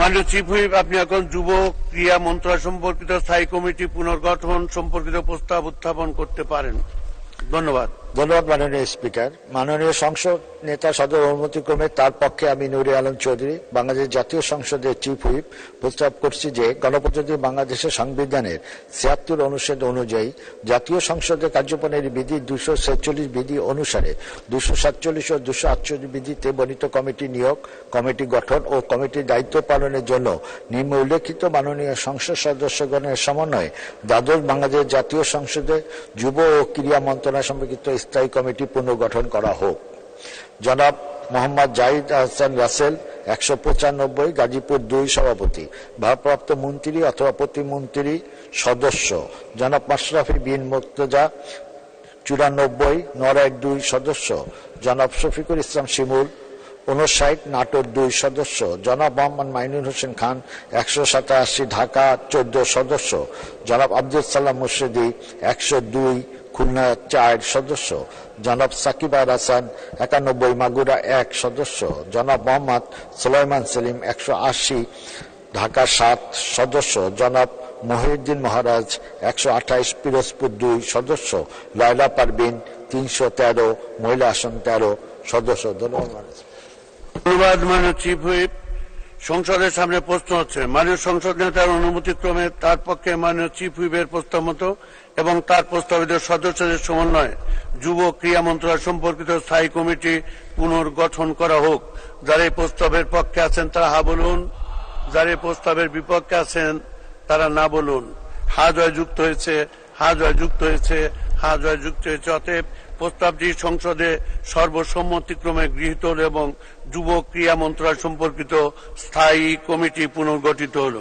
মাননীয় chief whip, আপনি এখন যুব ক্রীড়া মন্ত্রণালয় সম্পর্কিত স্থায়ী কমিটি পুনর্গঠন সম্পর্কিত প্রস্তাব উত্থাপন করতে পারেন। ধন্যবাদ। ধন্যবাদ মাননীয় স্পিকার। মাননীয় সংসদ নেতা সদর অনুমতিক্রমে তার পক্ষে আমি নুরে আলম চৌধুরী, বাংলাদেশ জাতীয় সংসদের চিফ হুইপ, প্রস্তাব করছি যে গণপ্রজাতন্ত্রী বাংলাদেশের সংবিধানের ৭৬ অনুচ্ছেদ অনুযায়ী জাতীয় সংসদের কার্যপ্রণালী বিধি ২৪৬ বিধি অনুসারে ২৪৭ ও ২৪৮ বিধিতে বর্ণিত কমিটি নিয়োগ, কমিটি গঠন ও কমিটির দায়িত্ব পালনের জন্য নিম্ন উল্লেখিত মাননীয় সংসদ সদস্যগণের সমন্বয়ে দ্বাদশ বাংলাদেশ জাতীয় সংসদে যুব ও ক্রীড়া মন্ত্রণালয় সম্পর্কিত স্থায়ী কমিটি পুনর্গঠন করা হোক। জনাব মোহাম্মদ জাহিদ আহসান রাসেল, ১৯৫, গাজীপুর ২ সভাপতি, ভারপ্রাপ্ত মন্ত্রী অথবা প্রতিমন্ত্রী সদস্য। জনাব মাশরাফি বিন মুর্তজা, ৯৪, নড়াইল ২ সদস্য। জনাব শফিকুল ইসলাম শিমুল, ৫৯, নাটোর ২ সদস্য। জনাব মোহাম্মদ মাইনুল হোসেন খান, ১৮৭, ঢাকা ১৪ সদস্য। জনাব আব্দুল সালাম মুর্শিদি, ১০২, খুলনা ৪ সদস্য। জনাব সাকিব আল হাসান, ৯১, মাগুরা ১ সদস্য। জনাব মোহাম্মদ সুলাইমান সেলিম, ১৮০, ঢাকা ৭ সদস্য। জনাব মহিউদ্দিন মহারাজ, ১২৮, পিরোজপুর ২ সদস্য। লায়লা পারভিন, ৩১৩, মহিলা আসন ১৩ সদস্য। ধন্যবাদ মাননীয় চিফ হুইপ। সংসদের সামনে প্রশ্ন হচ্ছে, মাননীয় সংসদ নেতার অনুমতিক্রমে তার পক্ষে মাননীয় চিফ হুইপের প্রস্তাব মতো এবং তার প্রস্তাবিত সদস্যদের সমন্বয়ে যুব ক্রীড়া মন্ত্রণালয় সম্পর্কিত স্থায়ী কমিটি পুনর্গঠন করা হোক। যারা এই প্রস্তাবের পক্ষে আছেন তারা হা বলুন, যারা এই প্রস্তাবের বিপক্ষে আছেন তারা না বলুন। হা জয় যুক্ত হয়েছে, হা জয় যুক্ত হয়েছে, হা জয় যুক্ত হয়েছে। অতএব প্রস্তাবটি সংসদে সর্বসম্মতিক্রমে গৃহীত হল এবং যুব ক্রীড়া মন্ত্রণালয় সম্পর্কিত স্থায়ী কমিটি পুনর্গঠিত হল।